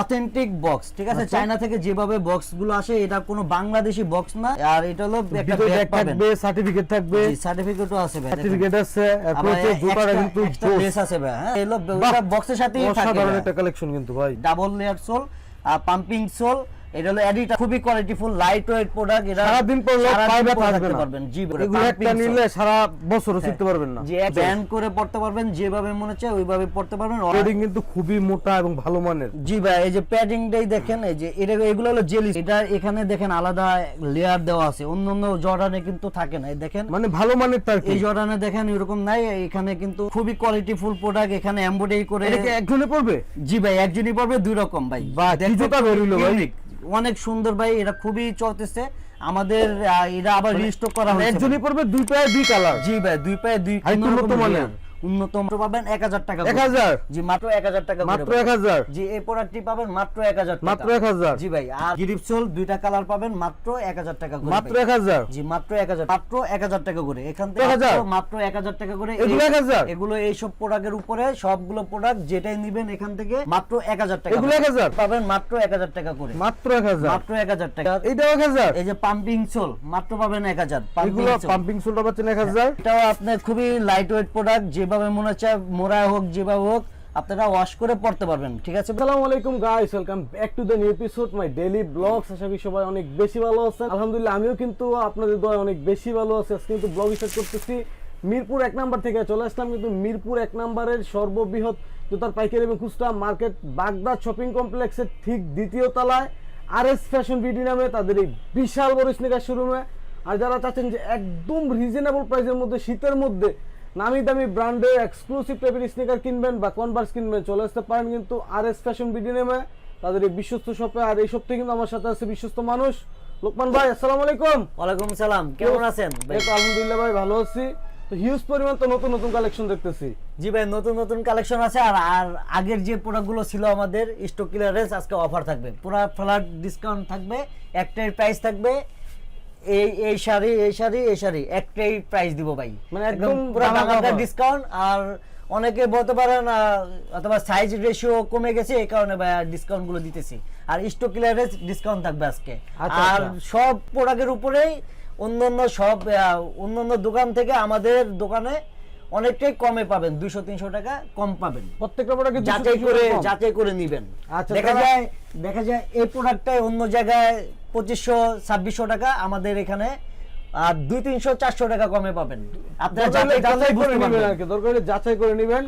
Authentic box, ঠিক আছে? China থেকে যেভাবে বক্স গুলো আসে এটা কোনো বাংলাদেশি বক্স না। আর এটা হলো একটা ব্যাগ থাকবে, সার্টিফিকেট থাকবে, সার্টিফিকেটও আছে ভাই, সার্টিফিকেট আছে, অ্যাপ্রোচে দুপারে কিন্তু ড্রেস আছে ভাই। হ্যাঁ, এলো ওটা বক্সের সাথেই থাকে। অসাধারণ একটা কালেকশন কিন্তু ভাই। ডাবল লেয়ার সোল আর পাম্পিং সোল। এটা হলো এডিটা, খুবই কোয়ালিটিফুল লাইট ওয়েট প্রোডাক্ট। এটা সারা দিন পরলে পায়ে ব্যথা আসবে না। পারবেন জি, এগুলো একটা নিলে সারা বছরও শিখতে পারবেন না। যে ব্যান্ড করে পড়তে পারবেন, যেভাবে মনে চায় ওইভাবে পড়তে পারবেন। প্যাডিং কিন্তু খুবই মোটা এবং ভালো মানের। জি ভাই, এই যে প্যাডিংটাই দেখেন, এই যে এগুলো হলো জেলি। এটা এখানে দেখেন আলাদা লেয়ার দেওয়া আছে, অন্য জর্ডানে কিন্তু থাকে না। এই দেখেন মানে ভালো মানের তার এই জর্ডানে দেখেন এরকম নাই। এখানে কিন্তু খুবই কোয়ালিটিফুল প্রোডাক্ট। এখানে এমব্রয়ডারি করে। এটা কি একজনে পড়বে? জি ভাই, একজনই পড়বে, দুই রকম ভাই। বাহ, জুতোটা বেরইলো ভাই, অনেক সুন্দর ভাই। এটা খুবই চলতেছে আমাদের। এটা আবার রিস্টক করা হয়েছে। একজনই পড়বে, দুই পায়ে দুই কালার। জি ভাই, দুই পায়ে দুই উন্নতম পাবেন 1000 টাকা। 1000? জি, মাত্র 1000 টাকা, মাত্র 1000। জি, এই প্রোডাক্টটি পাবেন মাত্র 1000 টাকা, মাত্র 1000। জি ভাই। আর গিরিপসোল দুইটা কালার পাবেন মাত্র 1000 টাকা করে, মাত্র 1000। জি, মাত্র 1000, মাত্র 1000 টাকা করে। এখান থেকে মাত্র 1000 টাকা করে। এগুলো 1000, এগুলো এই সব প্রোডাক্টের উপরে সবগুলো প্রোডাক্ট যেটাই নেবেন এখান থেকে মাত্র 1000 টাকা। এগুলো 1000 পাবেন মাত্র 1000 টাকা করে, মাত্র 1000, মাত্র 1000 টাকা। এইটাও 1000। এই যে পাম্পিং সোল মাত্র পাবেন 1000। এগুলো পাম্পিং সোলটা পাচ্ছেন 1000। এটাও আপনার খুবই লাইট ওয়েট প্রোডাক্ট। যেভাবে মনে চায় মোড়া হোক, যেভাবে হোক, আপনারা ওয়াশ করে পড়তে পারবেন, ঠিক আছে? আসসালামু আলাইকুম guys, welcome back to the new episode my daily blogs. আশা করি সবাই অনেক বেশি ভালো আছেন। আলহামদুলিল্লাহ আমিও কিন্তু আপনাদের দয়ায় অনেক বেশি ভালো আছি। আজকে কিন্তু ব্লগ স্টার্ট করতেছি মিরপুর 1 নাম্বার থেকে। চলে আসলাম কিন্তু মিরপুর 1 নাম্বারের সর্ববৃহৎ জুতার পাইকারি এবং খুচরা মার্কেট বাগদা শপিং কমপ্লেক্সের ঠিক দ্বিতীয় তলায় আরএস ফ্যাশন বিডি নামে তাদের এই বিশাল বড় স্নিকার শোরুমে। আর যারা চাচ্ছেন যে একদম রিজনেবল প্রাইসের মধ্যে শীতের মধ্যে নামি দামি ব্র্যান্ডের এক্সক্লুসিভ টাইপের স্নিকার কিনবেন বা কনভার্স কিনবেন, চলে আসতে পারেন কিন্তু আরএস ফ্যাশন বিডি নেমে তাদের এই বিশ্বস্ত শপে। আর এই সপ্তাহে কিন্তু আমার সাথে আছে বিশ্বস্ত মানুষ লোকমান ভাই। আসসালামু আলাইকুম। ওয়ালাইকুম সালাম, কেমন আছেন ভাই? আলহামদুলিল্লাহ ভাই, ভালো আছি। তো হিউজ পরিমাণ তো নতুন নতুন কালেকশন দেখতেছি। জি ভাই, নতুন নতুন কালেকশন আছে। আর আগের যে প্রোডাক্টগুলো ছিল আমাদের স্টক ক্লিয়ারেন্স, আজকে অফার থাকবে, পুরো ফ্ল্যাট ডিসকাউন্ট থাকবে। একটাই প্রাইস থাকবে, এই শাড়ি একটাই প্রাইস দিব ভাই, মানে একদম পুরো টাকাটা ডিসকাউন্ট। আর অনেকে বলতে পারেন অথবা সাইজ রেশিও কমে গেছে, এই কারণে ভাই ডিসকাউন্ট গুলো দিতেছি। আর স্টক ক্লিয়ারেন্স ডিসকাউন্ট থাকবে আজকে। আর সব প্রোডাক্টের উপরেই অন্যান্য দোকান থেকে আমাদের দোকানে অনেকটাই কমে পাবেন, 200-300 টাকা কম পাবেন। প্রত্যেকটা প্রোডাক্টে যাচাই করে নেবেন। আচ্ছা, দেখা যায় এই প্রোডাক্টটাই অন্য জায়গায় 2500-2600 টাকা, আমাদের এখানে 200-300-400 টাকা কমে পাবেন। আপনারা যাচাই করে নেবেন।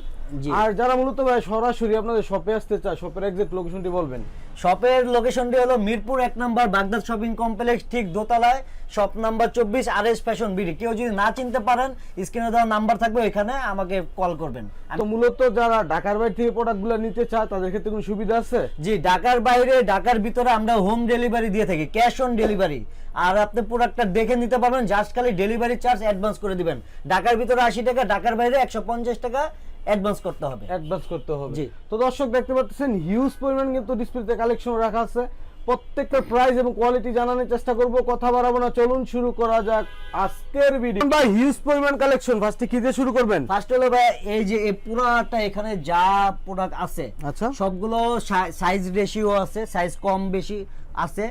আর যারা মূলত ভাই সরাসরি আপনাদের শপে আসতে চায়, শপের এক্সাক্ট লোকেশনটি বলবেন। শপের লোকেশনটি হলো Mirpur 1 number Baghdad shopping complex, ঠিক দোতলায়, shop number 24, RS fashion BD. কেউ যদি না চিনতে পারেন, স্ক্রিনে দেওয়া নাম্বার থাকবে, এখানে আমাকে কল করবেন। তো মূলত যারা ঢাকার বাইরে থেকে প্রোডাক্টগুলো নিতে চায় তাদের ক্ষেত্রে কোনো সুবিধা আছে? জি, ঢাকার বাইরে, ঢাকার ভিতরে আমরা হোম ডেলিভারি দিয়ে থাকি, ক্যাশ অন ডেলিভারি। আর আপনি প্রোডাক্টটা দেখে নিতে পারবেন, জাস্ট খালি ডেলিভারি চার্জ অ্যাডভান্স করে দিবেন। ঢাকার ভিতরে 80 টাকা, ঢাকার বাইরে 150 টাকা অ্যাডভান্স করতে হবে। জি। তো দর্শক দেখতে পাচ্ছেন হিউজ পরিমাণ কিন্তু ডিসপ্লেতে কালেকশন রাখা আছে। প্রত্যেকটা প্রাইস এবং কোয়ালিটি জানানোর চেষ্টা করব, কথা বাড়াবো না, চলুন শুরু করা যাক আজকের ভিডিও। ভাই হিউজ পরিমাণ কালেকশন, ফার্স্টে কি দিয়ে শুরু করবেন? ফার্স্ট হলো ভাই এই যে এই পুরোটা এখানে যা প্রোডাক্ট আছে, আচ্ছা, সবগুলো সাইজ রেশিও আছে, সাইজ কম বেশি আছে।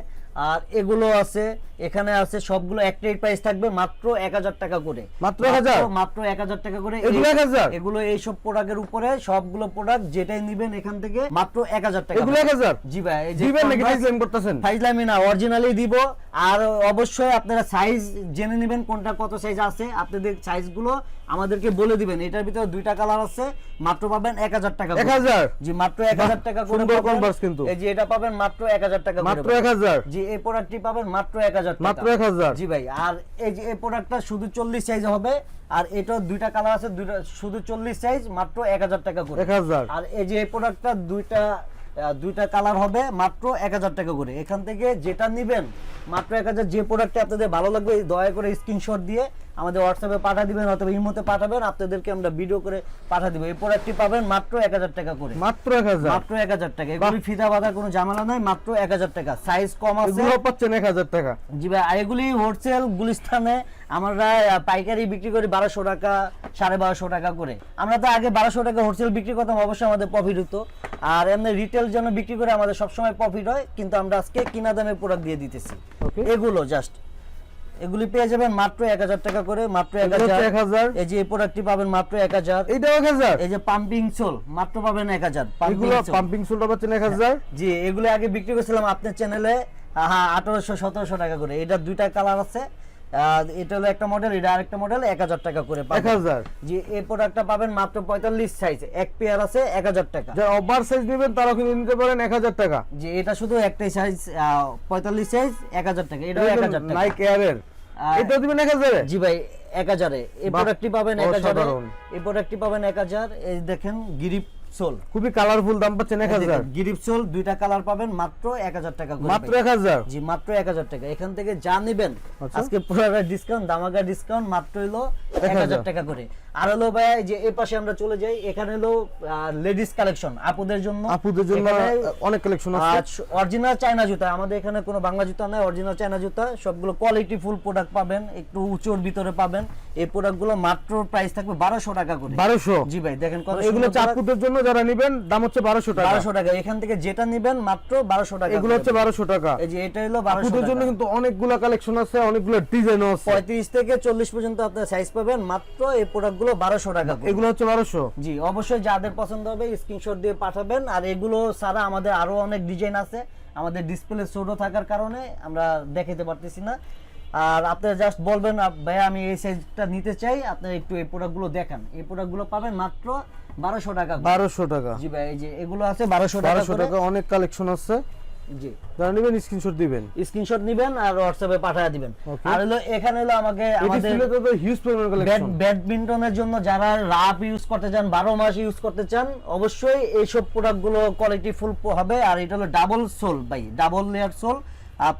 আর এগুলো আছে, এখানে আছে, সবগুলো একটাই প্রাইস থাকবে মাত্র 1000 টাকা করে। মাত্র 1000? মাত্র 1000 টাকা করে। এগুলো 1000? এগুলো এই সব প্রোডাক্টের উপরে সবগুলো প্রোডাক্ট যেটাই নেবেন এখান থেকে মাত্র 1000 টাকা। এগুলো 1000? জি ভাই, এই যে দিবেন নাকি ফাইজলামি করতেছেন? ফাইজলামি না, অরিজিনালি দিব। আর অবশ্যই আপনারা সাইজ জেনে নেবেন, কোনটা কত সাইজ আছে। আপনাদের সাইজগুলো আমাদেরকে বলে দিবেন। এটার ভিতরে দুইটা কালার আছে, মাত্র পাবেন 1000 টাকা। 1000? জি, মাত্র 1000 টাকা করে। সুন্দর কনভার্স কিন্তু। এই যে এটা পাবেন মাত্র 1000 টাকা করে। মাত্র 1000? জি, এই প্রোডাক্টটি পাবেন মাত্র 1000 টাকা। মাত্র 1000? জি ভাই। আর এই যে এই প্রোডাক্টটা শুধু 40 সাইজ হবে। আর এটাও দুইটা কালার আছে, দুইটা শুধু 40 সাইজ, মাত্র 1000 টাকা করে। 1000? আর এই যে এই প্রোডাক্টটা দুইটা কালার হবে, মাত্র 1000 টাকা করে। এখান থেকে যেটা নেবেন মাত্র 1000। যে প্রোডাক্টটা আপনাদের ভালো লাগবে দয়া করে স্ক্রিনশট দিয়ে আমাদের হোয়াটসঅ্যাপে পাঠিয়ে দিবেন অথবা ইমোতে পাঠাবেন, আপনাদেরকে আমরা ভিডিও করে পাঠিয়ে দিব। এই প্রোডাক্টটি পাবেন মাত্র 1000 টাকা করে, মাত্র 1000, মাত্র 1000 টাকা। এগুলি ফিতা বাঁধার কোনো ঝামেলা নাই, মাত্র 1000 টাকা। সাইজ কম আছে, এগুলো পাচ্ছেন 1000 টাকা। জি ভাই, এগুলি হোলসেল গুলিস্তানে আমরা পাইকারি বিক্রি করি 1200 টাকা 1250 টাকা করে। আমরা তো আগে 1200 টাকা হোলসেল বিক্রি করতাম, অবশ্যই আমাদের প্রফিট হতো। আর এমনি রিটেল জন্য বিক্রি করে আমাদের সবসময় প্রফিট হয়, কিন্তু আমরা আজকে কিনা দামে প্রোডাক্ট দিয়ে দিতেছি। ওকে, এগুলো জাস্ট এগুলি পেয়ে যাবেন মাত্র 1000 টাকা করে, মাত্র এগুলো 1000। 1000। এই যে এই প্রোডাক্টটি পাবেন মাত্র 1000। এইটাও 1000। এই যে পাম্পিং সোল মাত্র পাবেন 1000। এগুলো পাম্পিং সোলটা পাচ্ছেন 1000। জি, এগুলো আগে বিক্রি করছিলাম আপনার চ্যানেলে 1800-1700 টাকা করে। এটা দুইটা কালার আছে, এটা হলো একটা মডেল, এটা আরেকটা মডেল, 1000 টাকা করে পাবেন। 1000। জি, এই প্রোডাক্টটা পাবেন মাত্র 45 সাইজ, এক পেয়ার আছে 1000 টাকা। যারা ওভার সাইজ নেবেন তারা কিন্তু নিতে পারেন 1000 টাকা। জি, এটা শুধু একটাই সাইজ 45 সাইজ 1000 টাকা, এটাও 1000 টাকা। নাইক এয়ারের এটাও দিবেন 1000 এ? জি ভাই, 1000 এ এই প্রোডাক্টটি পাবেন 1000 এ। অসাধারণ। এই প্রোডাক্টটি পাবেন 1000। এই দেখেন গিরিপ সোল, খুবই কালারফুল, দাম পাচ্ছেন 1000। গিরিপ সোল দুইটা কালার পাবেন মাত্র 1000 টাকা করে। মাত্র 1000। জি, মাত্র 1000 টাকা। এখান থেকে যা নেবেন আচ্ছা। আজকে পুরো ডিসকাউন্ট, দামাকা ডিসকাউন্ট, মাত্র হলো 1000 টাকা করে। আর হলো ভাই যে এই পাশে আমরা চলে যাই, এখানে হলো লেডিস কালেকশন, আপুদের জন্য অনেক কালেকশন আছে। অরিজিনাল চায়না জুতা, আমাদের এখানে কোনো বাংলা জুতা নাই, অরিজিনাল চায়না জুতা, সবগুলো কোয়ালিটি ফুল প্রোডাক্ট পাবেন, একটু উঁচুর ভিতরে পাবেন। এই প্রোডাক্টগুলো মাত্র প্রাইস থাকবে 1200 টাকা করে। 1200? জি ভাই, দেখেন কত এগুলো চাপুদের জন্য যারা নেবেন দাম হচ্ছে 1200 টাকা। 1200 টাকা। এখান থেকে যেটা নেবেন মাত্র 1200 টাকা। এগুলো হচ্ছে 1200 টাকা। এই যে এটা হলো 1200 আপুদের টাকা। জন্য কিন্তু অনেকগুলো কালেকশন আছে, অনেকগুলো ডিজাইনও আছে। 35 থেকে 40 পর্যন্ত আপনার সাইজ পাবেন, মাত্র এই প্রোডাক্টগুলো 1200 টাকা করে। এগুলো হচ্ছে 1200। জি, অবশ্যই যাদের পছন্দ হবে স্ক্রিনশট দিয়ে পাঠাবেন। আর এগুলো ছাড়া আমাদের আরো অনেক ডিজাইন আছে, আমাদের ডিসপ্লে ছোট থাকার কারণে আমরা দেখাতে পারতেছি না। আর আপনারা জাস্ট বলবেন ভাই আমি এই সাইজটা নিতে চাই, আপনারা একটু এই প্রোডাক্টগুলো দেখান। এই প্রোডাক্টগুলো পাবেন মাত্র 1200 টাকা। 1200 টাকা। জি ভাই, এই যে এগুলো আছে 1200 টাকা 1200 টাকা, অনেক কালেকশন আছে। জি, যারা নেবেন স্ক্রিনশট দিবেন, স্ক্রিনশট নেবেন আর হোয়াটসঅ্যাপে পাঠিয়ে দিবেন। আর হলো এখানে হলো আমাদের হিউজ পরিমাণ কালেকশন। ব্যাডমিন্টনের জন্য যারা রাফ ইউজ করতে চান, 12 মাস ইউজ করতে চান, অবশ্যই এইসব প্রোডাক্টগুলো কোয়ালিটি ফুল হবে। আর এটা হলো ডাবল সোল ভাই, double layer sole,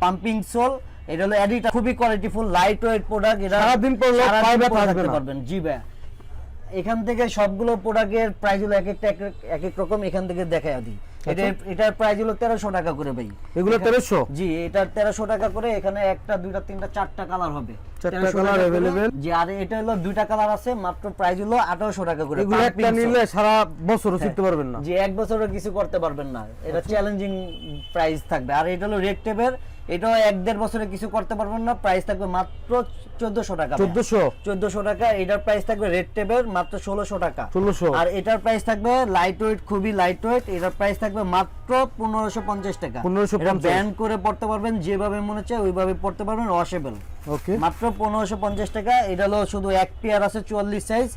pumping sole. এটা হলো এডিটা, খুবই quality full, light weight product. এটা সারাদিন পরলে পায়ে ব্যথা থাকবে না। পারবেন। জি ভাই, এখান থেকে সবগুলো প্রোডাক্টের প্রাইস হলো এক এক রকম। এখান থেকে দেখায় দিই, এটার প্রাইস হলো 1300 টাকা করে ভাই। এগুলো 1300? জি, এটা 1300 টাকা করে। এখানে একটা, দুইটা, তিনটা, চারটা কালার হবে, 4টা কালার अवेलेबल। জি, আর এটা হলো দুইটা কালার আছে, মাত্র প্রাইস হলো 1800 টাকা করে। এগুলো একটা নিলে সারা বছরও শিখতে পারবেন না। জি, এক বছরও কিছু করতে পারবেন না, এটা চ্যালেঞ্জিং প্রাইস থাকবে। আর এটা হলো রেড টেপের, এটাও 1-1.5 বছরে কিছু করতে পারবেন না, প্রাইস থাকবে মাত্র 1400 টাকা। 1400 টাকা। এটার প্রাইস থাকবে রেড টেপের মাত্র 1600 টাকা। 1600। আর এটার প্রাইস থাকবে লাইট ওয়েট, খুবই লাইট ওয়েট, এটার প্রাইস থাকবে মাত্র 1550 টাকা। 1550। ব্যান্ড করে পড়তে পারবেন, যেভাবে মনে চায় ওইভাবে পড়তে পারবেন, ওয়াশেবল। ওকে, মাত্র 1550 টাকা। এটা হলো শুধু এক পেয়ার আছে 44 সাইজ,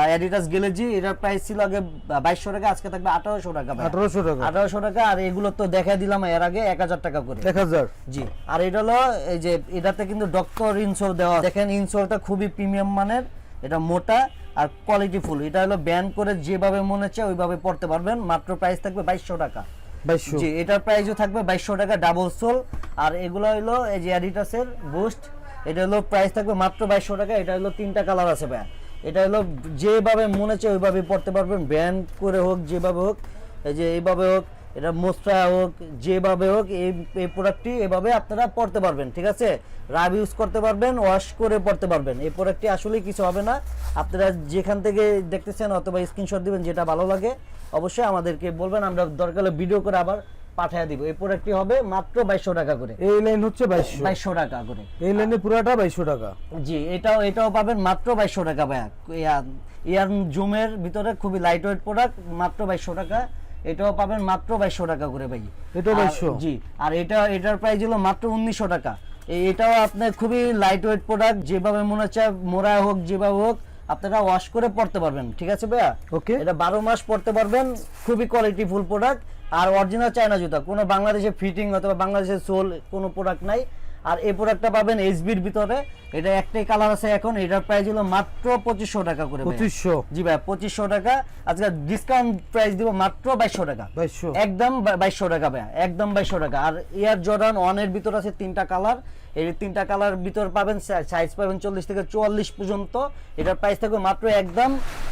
অ্যাডিডাস গ্যালেজি। এটার প্রাইস ছিল আগে 2200 টাকা, আজকে থাকবে 1800 টাকা। 1800 টাকা। 1800 টাকা। আর এগুলো তো দেখাই দিলাম এর আগে 1000 টাকা করে। 1000। জি, আর এটা হলো এই যে এটাতে কিন্তু ডক্টর ইনসোল দেওয়া, দেখেন ইনসোলটা খুবই প্রিমিয়াম মানের, এটা মোটা আর কোয়ালিটি ফুল। এটা হলো ব্যান্ড করে যেভাবে মনে চায় ওইভাবে পড়তে পারবেন, মাত্র প্রাইস থাকবে 2200 টাকা। 2200। জি, এটার প্রাইসও থাকবে 2200 টাকা, ডাবল সোল। আর এগুলো হলো এই যে অ্যাডিডাসের বুস্ট, এটা হলো প্রাইস থাকবে মাত্র 2200 টাকা। এটা হলো তিনটা কালার আছে ভাই, এটা হলো যেভাবে মনে চায় ওইভাবে পড়তে পারবেন, ব্যান্ড করে হোক, যেভাবে হোক, এই যে এইভাবে হোক, এটা মোস্ট্রা হোক, যেভাবে হোক, এই প্রোডাক্টটি এভাবে আপনারা পড়তে পারবেন। ঠিক আছে, রাব ইউজ করতে পারবেন, ওয়াশ করে পড়তে পারবেন। এই প্রোডাক্টটি আসলে কিছু হবে না। আপনারা যেখান থেকে দেখতেছেন অথবা স্ক্রিনশট দিবেন, যেটা ভালো লাগে অবশ্যই আমাদেরকে বলবেন, আমরা দরকার হলে ভিডিও করে আবার পাঠিয়ে দিব। এই প্রোডাক্টটি হবে মাত্র 2200 টাকা করে। এই লাইন হচ্ছে 2200 টাকা করে। এই লাইনে পুরোটা 2200 টাকা। জি, এটাও পাবেন মাত্র 2200 টাকা ভাইয়া। ইয়ার জুমের ভিতরে খুবই লাইট ওয়েট প্রোডাক্ট, মাত্র 2200 টাকা। এটাও পাবেন মাত্র 2200 টাকা করে ভাই। এটাও 2200? জি, আর এটার প্রাইস হলো মাত্র 1900 টাকা। এটাও আপনার খুবই লাইট ওয়েট প্রোডাক্ট, যেভাবে মনে হচ্ছে মোড়া হোক, যেভাবে হোক, আপনারা ওয়াশ করে পড়তে পারবেন। ঠিক আছে ভাইয়া, ওকে। এটা 12 মাস পড়তে পারবেন, খুবই কোয়ালিটি ফুল প্রোডাক্ট। আর অরিজিনাল চায়না জুতা, কোনো বাংলাদেশে ফিটিং অথবা বাংলাদেশের সোল কোনো প্রোডাক্ট নাই। আর এই প্রোডাক্টটা পাবেন এসবির ভিতরে, এটা একটাই কালার আছে এখন। এটার প্রাইস হলো মাত্র 2500 টাকা করে। 2500? জি ভাই, 2500 টাকা। আজকে ডিসকাউন্ট প্রাইস দিব মাত্র 2200 টাকা। 2200? একদম 2200 টাকা ভাই, একদম 2200 টাকা। আর এয়ার জর্ডান 1 এর ভিতর আছে তিনটা কালার, এই তিনটা কালার ভিতর পাবেন, সাইজ পাবেন 40 থেকে 44 পর্যন্ত। এটার প্রাইস থাকবে মাত্র একদম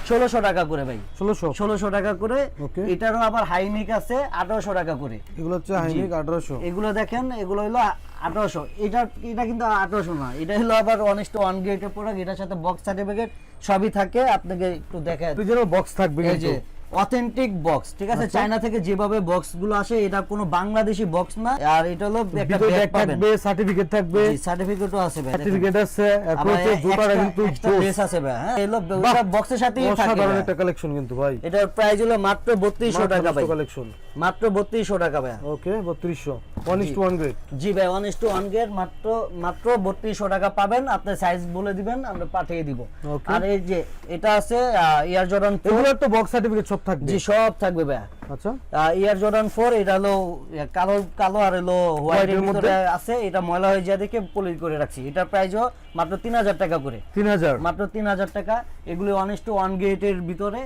1600 টাকা করে ভাই, 1600 টাকা করে। Okay. এটারও আবার হাইনিক আছে 1800 টাকা করে। এগুলো হচ্ছে হাইনিক 1800। এগুলো দেখেন, এগুলো হলো 1800। এটা কিন্তু 1800 না, এটা হলো আবার অনেস্ট ওয়ান গ্রেডের প্রোডাক্ট। এটার সাথে বক্স সার্টিফিকেট সবই থাকে, আপনাকে একটু দেখায়। যেন বক্স থাকবে এই যে অথেন্টিক বক্স, ঠিক আছে, চায়না থেকে যেভাবে বক্স গুলো আসে, এটা কোনো বাংলাদেশি বক্স না। আর এটা হলো একটা ব্যাগ থাকবে, সার্টিফিকেট থাকবে, সার্টিফিকেটও আছে ভাই, সার্টিফিকেট আছে, এরপর হচ্ছে জুতাটা কিন্তু ড্রেস আছে ভাই। হ্যাঁ, এগুলো ওটা বক্সের সাথেই থাকে। অসাধারণ একটা কালেকশন কিন্তু ভাই। এটার প্রাইস হলো মাত্র 3200 টাকা ভাই, কালেকশন মাত্র 3200 টাকা ভাই। ওকে 3200 1:1 গ্রেড। জি ভাই, 1:1 গ্রেড, মাত্র 3200 টাকা পাবেন। আপনার সাইজ বলে দিবেন, আমরা পাঠিয়ে দিব। আর এই যে এটা আছে এয়ার জর্ডান 4, এগুলো তো বক্স সার্টিফিকেট সব থাকবে। জি সব থাকবে ভাই। আচ্ছা, এয়ার জর্ডান 4, এটা হলো কালো আর হলো হোয়াইটের মধ্যে আছে। এটা ময়লা হয়ে যায় দেখে পলিশ করে রাখছি। এটার প্রাইসও মাত্র 3000 টাকা করে, 3000, মাত্র 3000 টাকা। এগুলো 1:1 গ্রেডের ভিতরে।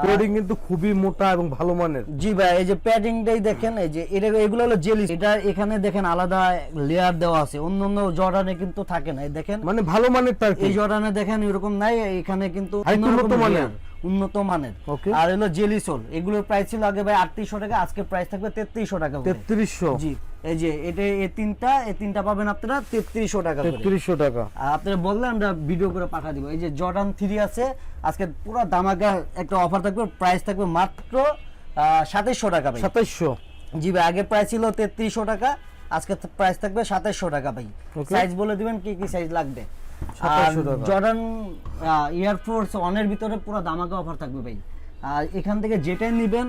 প্যাডিং কিন্তু খুবই মোটা এবং ভালো মানের। জি ভাই, এই যে প্যাডিংটাই দেখেন, এই যে এগুলো হলো জেলি। এটা এখানে দেখেন আলাদা লেয়ার দেওয়া আছে, অন্য জর্ডানে কিন্তু থাকে না। এই দেখেন, মানে ভালো মানের তার এই জর্ডানে দেখেন এরকম নাই, এখানে কিন্তু উন্নত মানের। আর হলো জেলি সোল, এগুলোর প্রাইস ছিল আগে ভাই 3800 টাকা, আজকে প্রাইস থাকবে 3300 টাকা। 3300? জি, এই যে এই তিনটা পাবেন আপনারা 3300 টাকা করে। 3300 টাকা। আর আপনারা বললে আমরা ভিডিও করে পাঠিয়ে দিব। এই যে জর্ডান 3 আছে, আজকে পুরো দামাকা একটা অফার থাকবে, প্রাইস থাকবে মাত্র 2700 টাকা ভাই। 2700? জি ভাই, আগে প্রাইস ছিল 3300 টাকা, আজকে প্রাইস থাকবে 2700 টাকা ভাই। সাইজ বলে দিবেন কি কি সাইজ লাগবে। জর্ডান এয়ারফোর্স 1 এর ভিতরে পুরো দামাকা অফার থাকবে ভাই। আর এখান থেকে যেটাই নেবেন,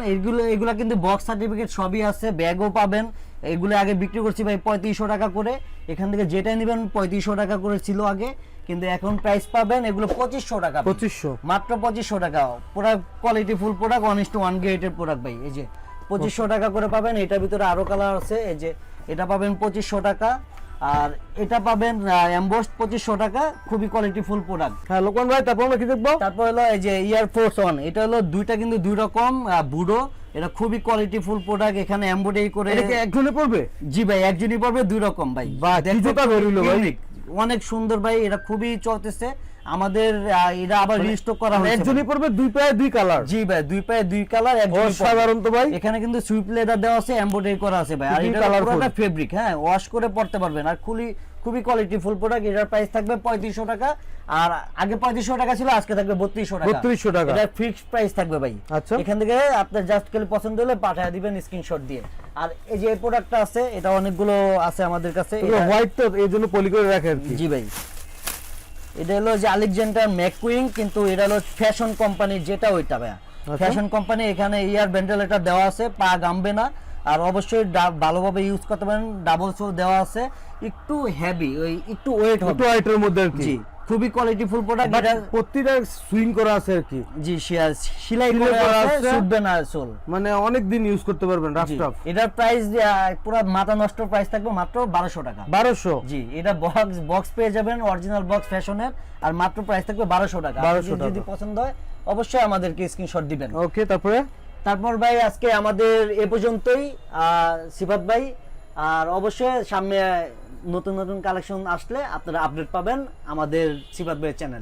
এগুলা কিন্তু বক্স সার্টিফিকেট সবই আছে, ব্যাগও পাবেন। এগুলো আগে বিক্রি করছি ভাই 3500 টাকা করে। এখান থেকে যেটাই নেবেন 3500 টাকা করে ছিল আগে, কিন্তু এখন প্রাইস পাবেন এগুলো 2500 টাকা। 2500? মাত্র 2500 টাকা। পুরো কোয়ালিটি ফুল প্রোডাক্ট, 1:1 গ্রেডের প্রোডাক্ট ভাই। এই যে 2500 টাকা করে পাবেন। এটার ভিতরে আরো কালার আছে, এই যে এটা পাবেন 2500 টাকা। আর এটা পাবেন এমবসড 2500 টাকা, খুবই কোয়ালিটি ফুল প্রোডাক্ট। হ্যাঁ লোকমান ভাই, তারপর আমরা কি দেখবো? তারপর হলো এই যে এয়ারফোর্স 1, এটা হলো দুইটা কিন্তু দুই রকম বুড়ো। এটা খুবই কোয়ালিটি ফুল প্রোডাক্ট, এখানে এমব্রয়ডারি করে। এটা কি একজনে পড়বে? জি ভাই, একজনই পড়বে, দুই রকম ভাই। বাহ, জুতা বেরোলো ভাই, অনেক সুন্দর ভাই। এটা খুবই চলতেছে আমাদের, এটা আবার রিস্টক করা হয়েছে। একজনই পড়বে, দুই পায়ে দুই কালার? জি ভাই, দুই পায়ে দুই কালার, একজনই সাধারণ তো ভাই। এখানে কিন্তু সুইপ লেদার দেওয়া আছে, এমব্রয়ডারি করা আছে ভাই। আর এটা পুরোটা ফেব্রিক, হ্যাঁ, ওয়াশ করে পড়তে পারবেন। আর খুবই কোয়ালিটি ফুল প্রোডাক্ট। এটার প্রাইস থাকবে 3500 টাকা। আর আগে 3500 টাকা ছিল, আজকে থাকবে 3200 টাকা। 3200 টাকা, এটা ফিক্সড প্রাইস থাকবে ভাই। আচ্ছা, এখান থেকে আপনার জাস্ট খালি পছন্দ হলে পাঠিয়ে দিবেন স্ক্রিনশট দিয়ে। আর এই যে এই প্রোডাক্টটা আছে, এটা অনেকগুলো আছে আমাদের কাছে। এটা হোয়াইট তো, এই জন্য পলি করে রাখে আর কি। জি ভাই, এটা হলো যে আলেকজান্ডার ম্যাকুইং, কিন্তু এটা হলো ফ্যাশন কোম্পানির, যেটা ওইটা ভাই ফ্যাশন কোম্পানি। এখানে ইয়ার ভেন্টিলেটর দেওয়া আছে, পা গামবে না। আর অবশ্যই ভালোভাবে ইউজ করতে পারেন। ডাবল সোল দেওয়া আছে, একটু হেভি, ওই একটু ওয়েট হবে, একটু ওয়েটের মধ্যে আর কি। জি, খুবই কোয়ালিটি ফুল প্রোডাক্ট। এটা প্রতিটা সুইং করা আছে আর কি। জি, সেলাই করা আছে, ছুটবে না সোল, মানে অনেক দিন ইউজ করতে পারবেন রাফ টাফ। এটার প্রাইস পুরো মাথা নষ্ট প্রাইস থাকবে মাত্র 1200 টাকা। 1200? জি, এটা বক্স পেয়ে যাবেন, অরিজিনাল বক্স ফ্যাশনের। আর মাত্র প্রাইস থাকবে 1200 টাকা। যদি পছন্দ হয় অবশ্যই আমাদেরকে স্ক্রিনশট দিবেন। ওকে, তারপর ভাই আজকে আমাদের এ পর্যন্তই, সিফাত ভাই। আর অবশ্যই সামনে নতুন নতুন কালেকশন আসলে আপনারা আপডেট পাবেন আমাদের সিফাত ভাইয়ের চ্যানেলে।